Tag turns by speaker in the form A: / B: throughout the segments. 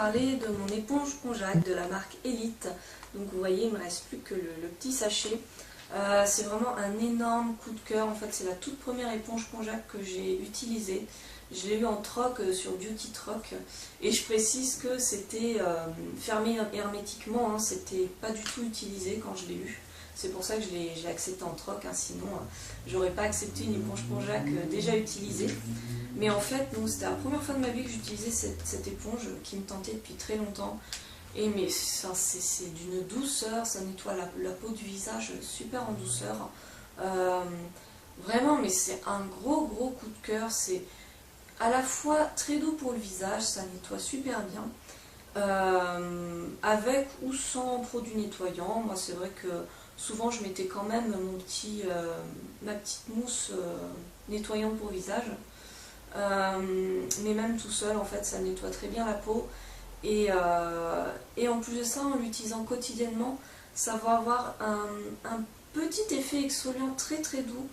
A: parler de mon éponge Conjac de la marque Elite. Donc vous voyez, il ne me reste plus que le petit sachet. C'est vraiment un énorme coup de cœur. En fait, c'est la toute première éponge Conjac que j'ai utilisée. Je l'ai eu en troc sur Beauty Troc. Et je précise que c'était fermé hermétiquement, hein, c'était pas du tout utilisé quand je l'ai eu. C'est pour ça que je l'ai accepté en troc, hein, sinon j'aurais pas accepté une éponge Conjac déjà utilisée. Mais en fait, c'était la première fois de ma vie que j'utilisais cette éponge qui me tentait depuis très longtemps. Et mais c'est d'une douceur, ça nettoie la peau du visage super en douceur. Vraiment, mais c'est un gros coup de cœur. C'est à la fois très doux pour le visage, ça nettoie super bien. Avec ou sans produit nettoyant. Moi, c'est vrai que souvent je mettais quand même ma petite mousse nettoyante pour visage. Mais même tout seul, en fait, ça nettoie très bien la peau. Et en plus de ça, en l'utilisant quotidiennement, ça va avoir un petit effet exfoliant très doux,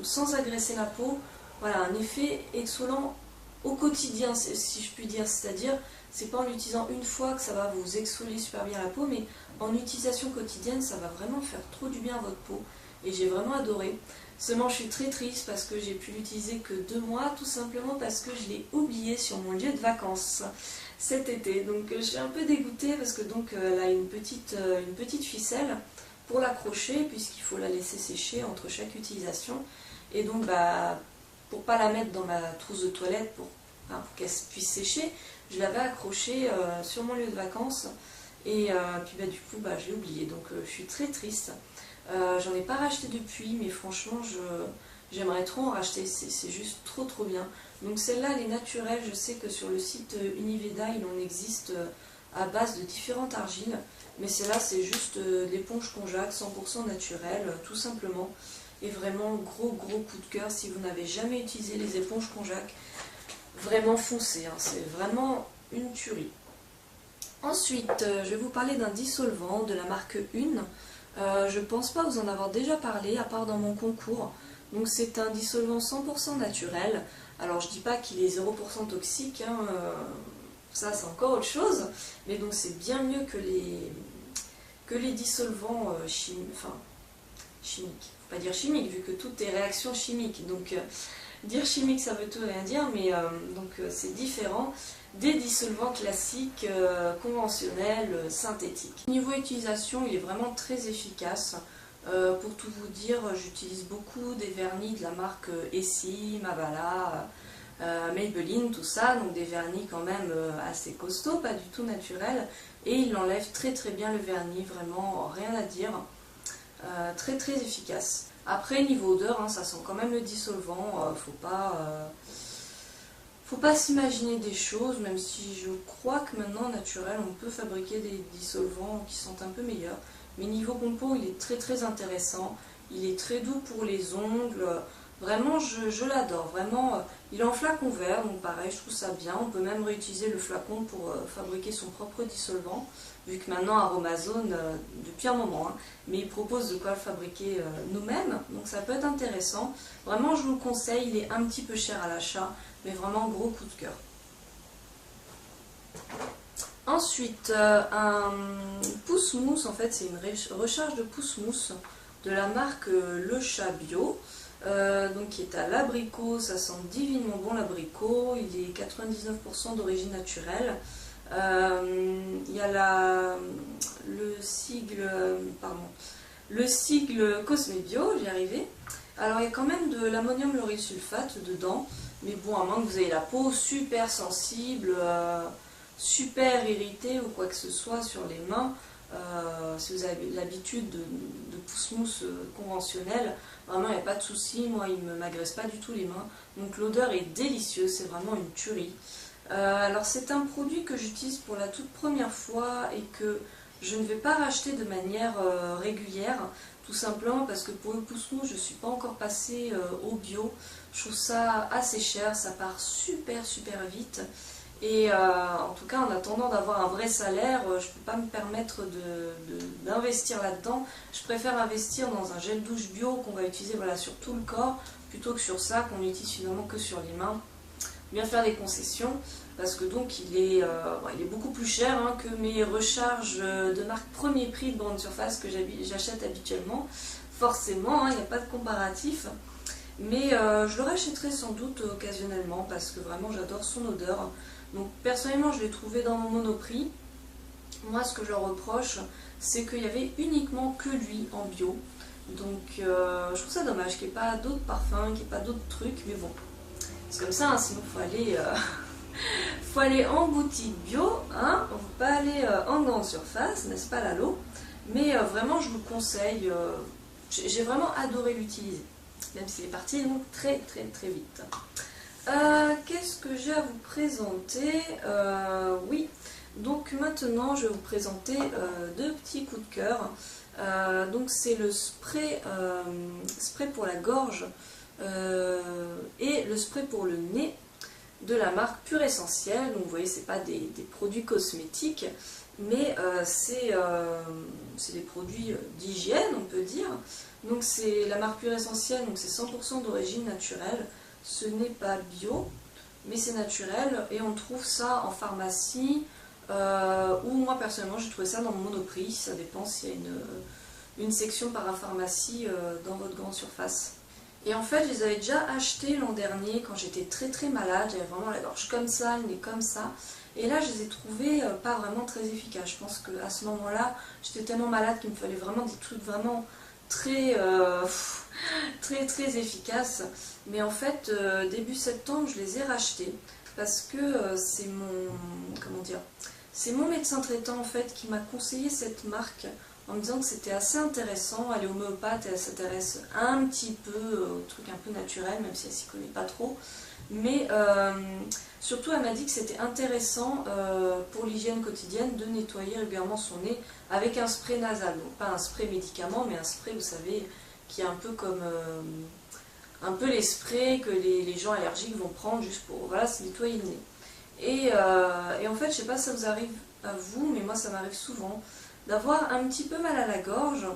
A: sans agresser la peau. Voilà, un effet exfoliant au quotidien, si je puis dire. C'est-à-dire, c'est pas en l'utilisant une fois que ça va vous exfolier super bien la peau, mais en utilisation quotidienne, ça va vraiment faire trop du bien à votre peau. Et j'ai vraiment adoré. Seulement, je suis très triste parce que j'ai pu l'utiliser que 2 mois, tout simplement parce que je l'ai oublié sur mon lieu de vacances cet été. Donc, je suis un peu dégoûtée parce que donc elle a une petite ficelle pour l'accrocher, puisqu'il faut la laisser sécher entre chaque utilisation. Et donc, pour pas la mettre dans ma trousse de toilette pour qu'elle puisse sécher, je l'avais accrochée sur mon lieu de vacances. Et puis du coup, je l'ai oublié. Donc, je suis très triste. J'en ai pas racheté depuis, mais franchement, j'aimerais trop en racheter. C'est juste trop bien. Donc celle-là, elle est naturelle. Je sais que sur le site Univeda, il en existe à base de différentes argiles. Mais celle-là, c'est juste l'éponge Conjac, 100% naturelle, tout simplement. Et vraiment, gros coup de cœur. Si vous n'avez jamais utilisé les éponges Conjac, vraiment foncez, hein. C'est vraiment une tuerie. Ensuite, je vais vous parler d'un dissolvant de la marque Une. Je pense pas vous en avoir déjà parlé, à part dans mon concours. Donc c'est un dissolvant 100% naturel. Alors je dis pas qu'il est 0% toxique, hein, ça c'est encore autre chose. Mais donc c'est bien mieux que les dissolvants chimiques. Faut pas dire chimique, vu que tout est réaction chimique. Donc dire chimique ça veut tout rien dire, mais c'est différent des dissolvants classiques, conventionnels, synthétiques. Niveau utilisation, il est vraiment très efficace. Pour tout vous dire, j'utilise beaucoup des vernis de la marque Essie, Mavala, Maybelline, tout ça, donc des vernis quand même assez costauds, pas du tout naturels, et il enlève très bien le vernis, vraiment rien à dire, très efficace. Après, niveau odeur, hein, ça sent quand même le dissolvant, faut pas s'imaginer des choses, même si je crois que maintenant, naturel, on peut fabriquer des dissolvants qui sentent un peu meilleurs. Mais niveau compo, il est très intéressant. Il est très doux pour les ongles. Vraiment, je l'adore. Vraiment, il est en flacon vert, donc pareil, je trouve ça bien. On peut même réutiliser le flacon pour fabriquer son propre dissolvant, vu que maintenant Aromazone, depuis un moment, hein, mais il propose de quoi le fabriquer nous-mêmes. Donc ça peut être intéressant. Vraiment, je vous le conseille. Il est un petit peu cher à l'achat, mais vraiment gros coup de cœur. Ensuite, un pousse-mousse, en fait c'est une recharge de pousse-mousse de la marque Le Chat Bio, donc qui est à l'abricot, ça sent divinement bon l'abricot, il est 99% d'origine naturelle. Il y a le sigle Cosme Bio, j'y arrivais. Alors il y a quand même de l'ammonium lauryl sulfate dedans, mais bon, à moins que vous ayez la peau super sensible, super irritée ou quoi que ce soit sur les mains, si vous avez l'habitude de pousse-mousse conventionnelle, vraiment il n'y a pas de souci. Moi il ne m'agresse pas du tout les mains, donc l'odeur est délicieuse, c'est vraiment une tuerie. Alors c'est un produit que j'utilise pour la toute première fois et que je ne vais pas racheter de manière régulière, tout simplement parce que pour le pousse-mousse je ne suis pas encore passée au bio. Je trouve ça assez cher, ça part super vite. Et en tout cas, en attendant d'avoir un vrai salaire, je ne peux pas me permettre d'investir là-dedans. Je préfère investir dans un gel douche bio qu'on va utiliser sur tout le corps, plutôt que sur ça qu'on utilise finalement que sur les mains. bien faire des concessions, parce que donc il est beaucoup plus cher hein, que mes recharges de marque premier prix de grande surface que j'achète habituellement. Forcément, il n'y a pas de comparatif. Mais je le rachèterai sans doute occasionnellement parce que vraiment j'adore son odeur. Donc personnellement je l'ai trouvé dans mon Monoprix. Moi ce que je leur reproche c'est qu'il y avait uniquement que lui en bio. Donc je trouve ça dommage qu'il n'y ait pas d'autres parfums, qu'il n'y ait pas d'autres trucs. Mais bon, c'est comme ça, hein, sinon il faut aller, faut aller en boutique bio. Hein, on ne peut pas aller en grande surface, n'est-ce pas Lalo? Mais vraiment je vous le conseille. J'ai vraiment adoré l'utiliser. Même s'il est parti donc très vite. Qu'est-ce que j'ai à vous présenter? Oui, donc maintenant je vais vous présenter deux petits coups de cœur. Donc c'est le spray pour la gorge et le spray pour le nez de la marque Pure Essentiel. Donc vous voyez, c'est pas des produits cosmétiques, mais c'est des produits d'hygiène, on peut dire. Donc c'est la marque Pure Essentiel, donc c'est 100% d'origine naturelle. Ce n'est pas bio, mais c'est naturel et on trouve ça en pharmacie ou moi personnellement j'ai trouvé ça dans mon Monoprix. Ça dépend s'il y a une section parapharmacie dans votre grande surface. Et en fait, je les avais déjà achetés l'an dernier quand j'étais très malade. J'avais vraiment la gorge comme ça, le nez comme ça. Et là, je les ai trouvés pas vraiment très efficaces. Je pense qu'à ce moment-là, j'étais tellement malade qu'il me fallait vraiment des trucs vraiment très efficaces. Mais en fait, début septembre, je les ai rachetés parce que c'est mon médecin traitant en fait qui m'a conseillé cette marque en me disant que c'était assez intéressant. Elle est homéopathe et elle s'intéresse un petit peu aux trucs un peu naturels, même si elle s'y connaît pas trop. Mais surtout, elle m'a dit que c'était intéressant pour l'hygiène quotidienne de nettoyer régulièrement son nez avec un spray nasal. Donc pas un spray médicament, mais un spray, vous savez, qui est un peu comme les sprays que les gens allergiques vont prendre juste pour se nettoyer le nez. Et en fait, je sais pas si ça vous arrive à vous, mais moi ça m'arrive souvent d'avoir un petit peu mal à la gorge.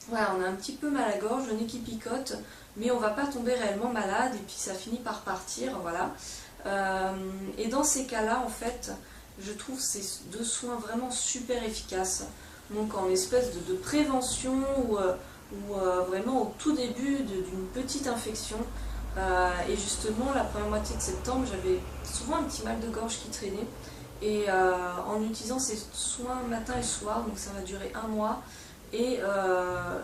A: Voilà, on a un petit peu mal à la gorge, le nez qui picote, mais on va pas tomber réellement malade et puis ça finit par partir, voilà. Et dans ces cas-là, en fait, je trouve ces deux soins vraiment super efficaces. Donc en espèce de prévention ou vraiment au tout début d'une petite infection. Et justement, la première moitié de septembre, j'avais souvent un petit mal de gorge qui traînait. Et en utilisant ces soins matin et soir, donc ça va durer un mois, et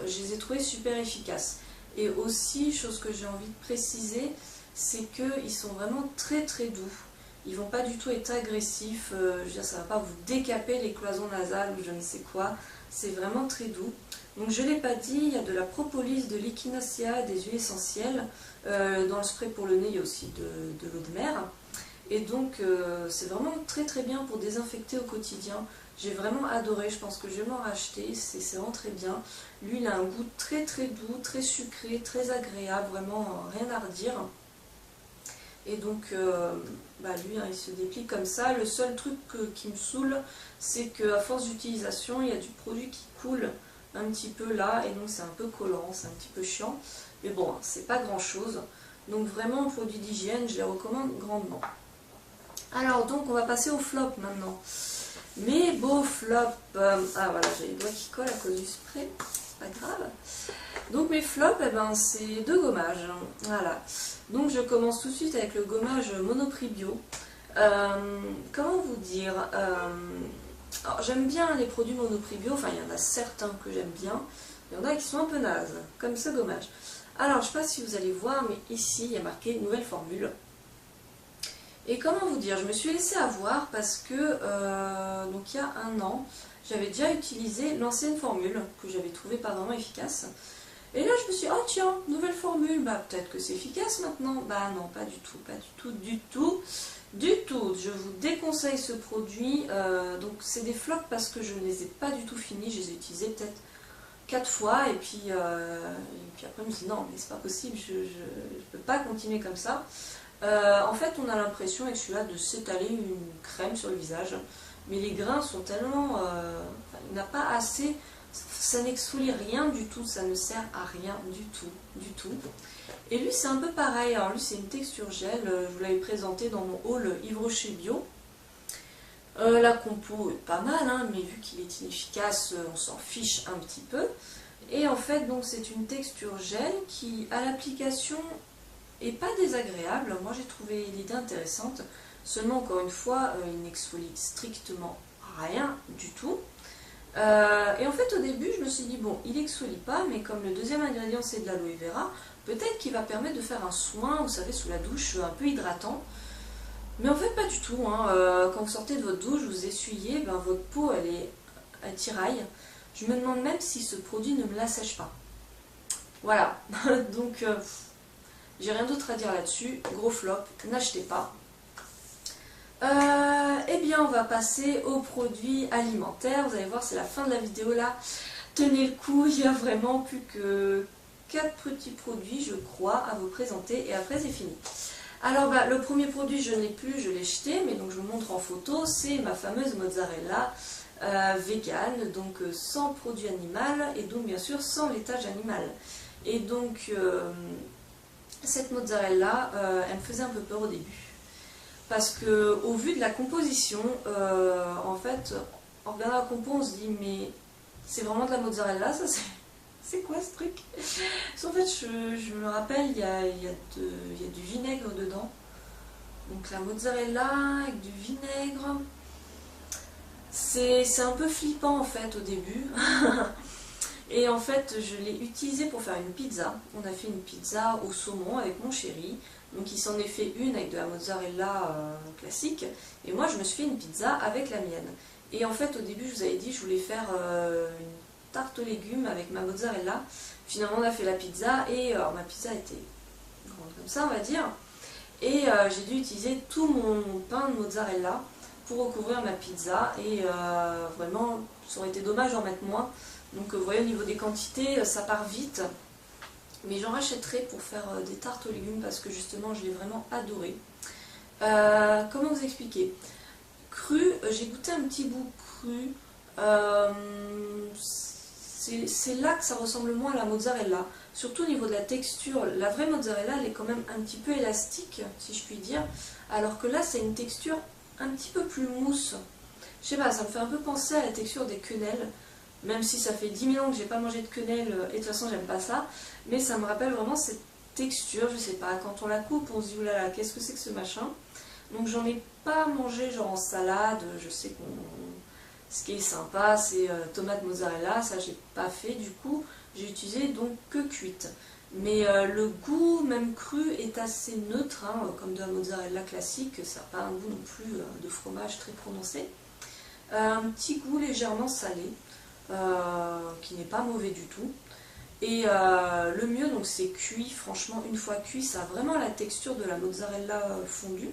A: je les ai trouvés super efficaces. Et aussi, chose que j'ai envie de préciser, c'est qu'ils sont vraiment très doux. Ils vont pas du tout être agressifs, je veux dire, ça va pas vous décaper les cloisons nasales ou je ne sais quoi. C'est vraiment très doux. Donc je ne l'ai pas dit, il y a de la propolis, de l'echinacea, des huiles essentielles. Dans le spray pour le nez, il y a aussi de l'eau de mer. Et donc c'est vraiment très bien pour désinfecter au quotidien. J'ai vraiment adoré, je pense que je vais m'en racheter, c'est vraiment très bien. Lui il a un goût très doux, très sucré, très agréable, vraiment rien à redire. Et donc lui il se déplie comme ça. Le seul truc qui me saoule, c'est qu'à force d'utilisation, il y a du produit qui coule un petit peu là, et donc c'est un peu collant, c'est un petit peu chiant. Mais bon, c'est pas grand chose. Donc vraiment, produit d'hygiène, je les recommande grandement. Alors donc on va passer au flop maintenant. Mes beaux flops. Ah voilà, j'ai les doigts qui collent à cause du spray, c'est pas grave. Donc mes flops, c'est deux gommages. Voilà. Donc je commence tout de suite avec le gommage Monoprix Bio. Comment vous dire, j'aime bien les produits Monoprix Bio, enfin il y en a certains que j'aime bien, il y en a qui sont un peu nazes, comme ce gommage. Alors je ne sais pas si vous allez voir, mais ici il y a marqué nouvelle formule. Et comment vous dire, je me suis laissée avoir parce que donc il y a un an, j'avais déjà utilisé l'ancienne formule que j'avais trouvée pas vraiment efficace. Et là je me suis dit, oh tiens, nouvelle formule, peut-être que c'est efficace maintenant. Bah non, pas du tout, du tout. Je vous déconseille ce produit. Donc c'est des flops parce que je ne les ai pas du tout finis, je les ai utilisés peut-être 4 fois et puis après je me suis dit non mais c'est pas possible, je peux pas continuer comme ça. En fait on a l'impression avec celui-là de s'étaler une crème sur le visage, mais les grains sont tellement... il n'y en a pas assez ça n'exfolie rien du tout, ça ne sert à rien du tout. Et lui c'est un peu pareil, alors lui c'est une texture gel, je vous l'avais présenté dans mon haul Yves Rocher Bio. La compo est pas mal, hein, mais vu qu'il est inefficace, on s'en fiche un petit peu. Et en fait, donc c'est une texture gel qui, à l'application, est pas désagréable. Moi, j'ai trouvé l'idée intéressante. Seulement, encore une fois, il n'exfolie strictement rien du tout. Et en fait, au début, je me suis dit, bon, il exfolie pas, mais comme le deuxième ingrédient, c'est de l'aloe vera, peut-être qu'il va permettre de faire un soin, vous savez, sous la douche, un peu hydratant. Mais en fait, pas du tout. Hein. Quand vous sortez de votre douche, vous essuyez, ben, votre peau, elle tiraille. Je me demande même si ce produit ne me l'assèche pas. Voilà. Donc, j'ai rien d'autre à dire là-dessus. Gros flop, n'achetez pas. Eh bien, on va passer aux produits alimentaires. Vous allez voir, c'est la fin de la vidéo là. Tenez le coup, il y a vraiment plus que 4 petits produits, je crois, à vous présenter. Et après, c'est fini. Alors, bah, le premier produit, je ne l'ai plus, je l'ai jeté. Mais donc, je vous montre en photo. C'est ma fameuse mozzarella vegan, donc sans produit animal. Et donc, bien sûr, sans laitage animal. Et donc, cette mozzarella, elle me faisait un peu peur au début. Parce que au vu de la composition, en fait, en regardant la compo, on se dit mais c'est vraiment de la mozzarella, ça c'est quoi ce truc? En fait, je me rappelle, il y a du vinaigre dedans. Donc la mozzarella avec du vinaigre, c'est un peu flippant en fait au début. Et en fait, je l'ai utilisé pour faire une pizza. On a fait une pizza au saumon avec mon chéri. Donc il s'en est fait une avec de la mozzarella classique. Et moi, je me suis fait une pizza avec la mienne. Et en fait, au début, je vous avais dit, je voulais faire une tarte aux légumes avec ma mozzarella. Finalement, on a fait la pizza. Et alors, ma pizza était grande comme ça, on va dire. Et j'ai dû utiliser tout mon pain de mozzarella pour recouvrir ma pizza. Et vraiment, ça aurait été dommage d'en mettre moins. Donc vous voyez, au niveau des quantités, ça part vite. Mais j'en rachèterai pour faire des tartes aux légumes parce que justement, je l'ai vraiment adoré. Comment vous expliquer? Cru, j'ai goûté un petit bout cru. C'est là que ça ressemble moins à la mozzarella. Surtout au niveau de la texture. La vraie mozzarella, elle est quand même un petit peu élastique, si je puis dire. Alors que là, c'est une texture un petit peu plus mousse. Je sais pas, ça me fait un peu penser à la texture des quenelles. Même si ça fait 10 000 ans que j'ai pas mangé de quenelle, et de toute façon j'aime pas ça, mais ça me rappelle vraiment cette texture, je sais pas, quand on la coupe on se dit oulala, qu'est-ce que c'est que ce machin. Donc j'en ai pas mangé genre en salade, je sais qu'on... Ce qui est sympa c'est tomate mozzarella, ça j'ai pas fait du coup, j'ai utilisé donc que cuite. Mais le goût, même cru, est assez neutre, hein, comme de la mozzarella classique, ça n'a pas un goût non plus de fromage très prononcé. Un petit goût légèrement salé. Qui n'est pas mauvais du tout. Et le mieux, donc c'est cuit, franchement, une fois cuit, ça a vraiment la texture de la mozzarella fondue.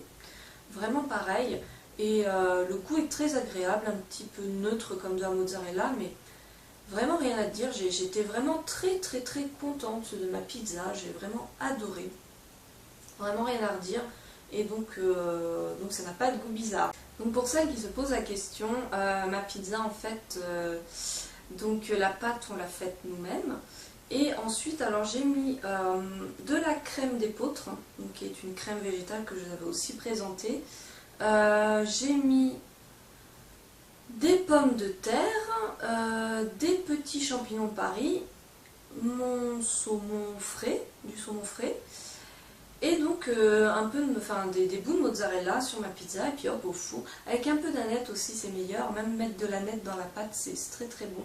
A: Vraiment pareil. Et le goût est très agréable, un petit peu neutre comme de la mozzarella, mais vraiment rien à dire. J'étais vraiment très contente de ma pizza, j'ai vraiment adoré. Vraiment rien à redire. Et donc ça n'a pas de goût bizarre. Donc pour celles qui se posent la question, ma pizza en fait, donc la pâte on l'a faite nous-mêmes. Et ensuite alors j'ai mis de la crème d'épeautre, qui est une crème végétale que je vous avais aussi présentée. J'ai mis des pommes de terre, des petits champignons de Paris, mon saumon frais, du saumon frais. Et donc un peu des bouts de mozzarella sur ma pizza et puis hop au four. Avec un peu d'aneth aussi c'est meilleur, même mettre de l'aneth dans la pâte c'est très bon.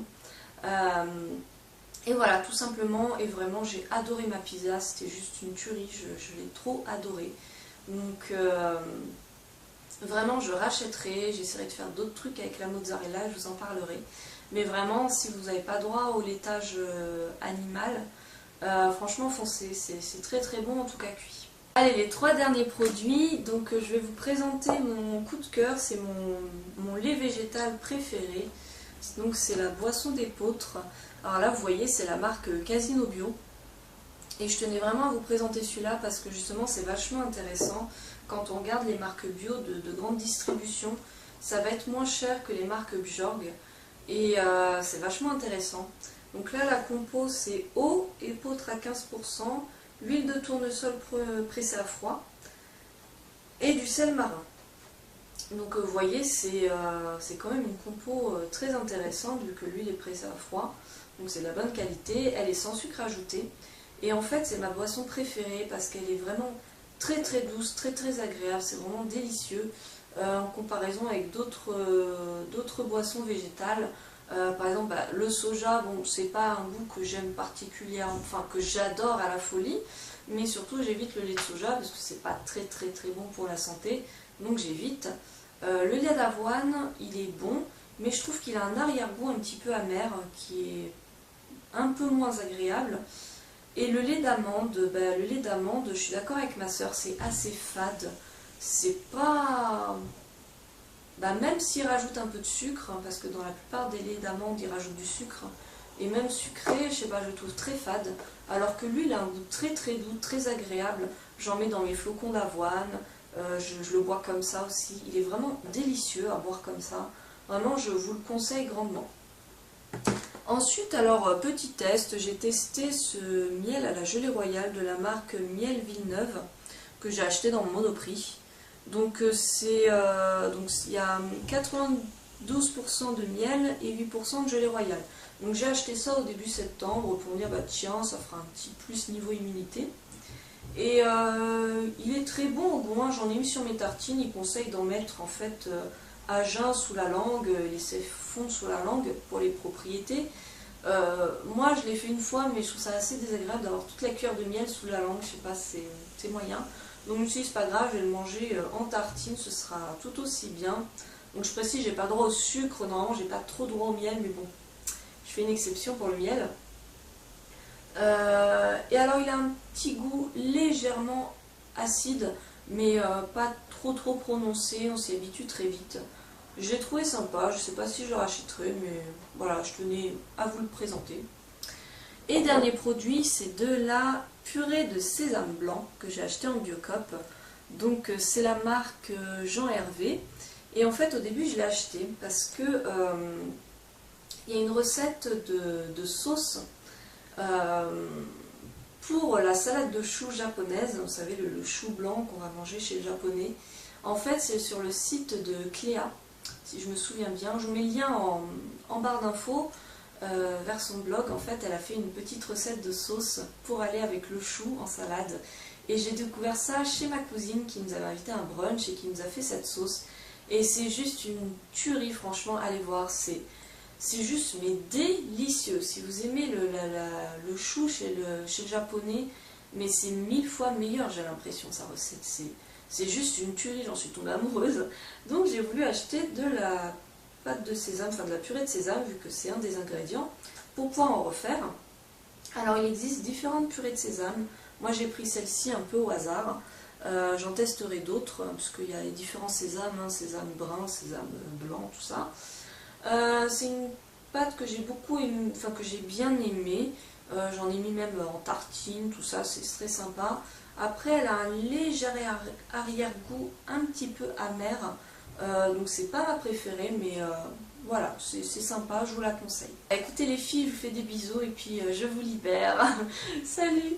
A: Et voilà tout simplement, et vraiment j'ai adoré ma pizza, c'était juste une tuerie, je l'ai trop adoré. Donc vraiment je rachèterai, j'essaierai de faire d'autres trucs avec la mozzarella, je vous en parlerai. Mais vraiment si vous n'avez pas droit au laitage animal, franchement foncez, c'est très bon en tout cas cuit. Allez, les 3 derniers produits, donc je vais vous présenter mon coup de cœur, c'est mon lait végétal préféré, donc c'est la boisson d'épeautre. Alors là vous voyez c'est la marque Casino Bio, et je tenais vraiment à vous présenter celui-là parce que justement c'est vachement intéressant. Quand on regarde les marques bio de grande distribution, ça va être moins cher que les marques Bjorg. et c'est vachement intéressant. Donc là la compo c'est eau, épeautre à 15%, l'huile de tournesol pressée à froid et du sel marin. Donc vous voyez c'est quand même une compo très intéressante vu que l'huile est pressée à froid. Donc c'est de la bonne qualité, elle est sans sucre ajouté. Et en fait c'est ma boisson préférée parce qu'elle est vraiment très très douce, très très agréable, c'est vraiment délicieux en comparaison avec d'autres boissons végétales. Par exemple le soja, bon c'est pas un goût que j'aime particulièrement, enfin que j'adore à la folie, mais surtout j'évite le lait de soja parce que c'est pas très très très bon pour la santé, donc j'évite. Le lait d'avoine il est bon, mais je trouve qu'il a un arrière-goût un petit peu amer qui est un peu moins agréable. Et le lait d'amande, je suis d'accord avec ma soeur, c'est assez fade. C'est pas... même s'ils rajoutent un peu de sucre, hein, parce que dans la plupart des laits d'amande, ils rajoutent du sucre, et même sucré, je sais pas, je le trouve très fade, alors que lui, il a un goût très très doux, très agréable. J'en mets dans mes flocons d'avoine, je le bois comme ça aussi. Il est vraiment délicieux à boire comme ça. Vraiment, je vous le conseille grandement. Ensuite, alors, petit test, j'ai testé ce miel à la gelée royale de la marque Miel Villeneuve que j'ai acheté dans mon Monoprix. Donc, il y a 92% de miel et 8% de gelée royale. Donc, j'ai acheté ça au début septembre pour me dire, bah tiens, ça fera un petit plus niveau immunité. Et il est très bon au goût, hein. J'en ai mis sur mes tartines, il conseille d'en mettre en fait à jeun sous la langue, laisser fondre sous la langue pour les propriétés. Moi je l'ai fait une fois, mais je trouve ça assez désagréable d'avoir toute la cuillère de miel sous la langue, je sais pas, c'est moyen. Donc je me suis dit c'est pas grave, je vais le manger en tartine, ce sera tout aussi bien. Donc je précise, j'ai pas droit au sucre, normalement j'ai pas trop droit au miel, mais bon, je fais une exception pour le miel. Et alors il a un petit goût légèrement acide, mais pas trop prononcé, on s'y habitue très vite. J'ai trouvé sympa, je ne sais pas si je le rachèterai, mais voilà, je tenais à vous le présenter. Et dernier produit, c'est de la purée de sésame blanc que j'ai acheté en Biocop. Donc c'est la marque Jean Hervé. Et en fait au début je l'ai acheté parce que il y a une recette de sauce pour la salade de choux japonaise, vous savez le chou blanc qu'on va manger chez le japonais. En fait c'est sur le site de Cléa, si je me souviens bien, je vous mets le lien en barre d'infos vers son blog. En fait elle a fait une petite recette de sauce pour aller avec le chou en salade. Et j'ai découvert ça chez ma cousine qui nous avait invité à un brunch et qui nous a fait cette sauce. Et c'est juste une tuerie, franchement, allez voir, c'est juste mais délicieux. Si vous aimez le chou chez le japonais, mais c'est 1000 fois meilleur, j'ai l'impression, sa recette. C'est juste une tuerie, j'en suis tombée amoureuse. Donc j'ai voulu acheter de la pâte de sésame, enfin de la purée de sésame, vu que c'est un des ingrédients, pour pouvoir en refaire. Alors il existe différentes purées de sésame. Moi j'ai pris celle-ci un peu au hasard. J'en testerai d'autres, parce qu'il y a les différents sésames, hein, sésame brun, sésame blanc, tout ça. C'est une pâte que j'ai beaucoup aimé, enfin que j'ai bien aimée. J'en ai mis même en tartine, tout ça, c'est très sympa. Après, elle a un léger arrière-goût un petit peu amer. Donc c'est pas ma préférée, mais voilà, c'est sympa, je vous la conseille. Écoutez les filles, je vous fais des bisous et puis je vous libère. Salut!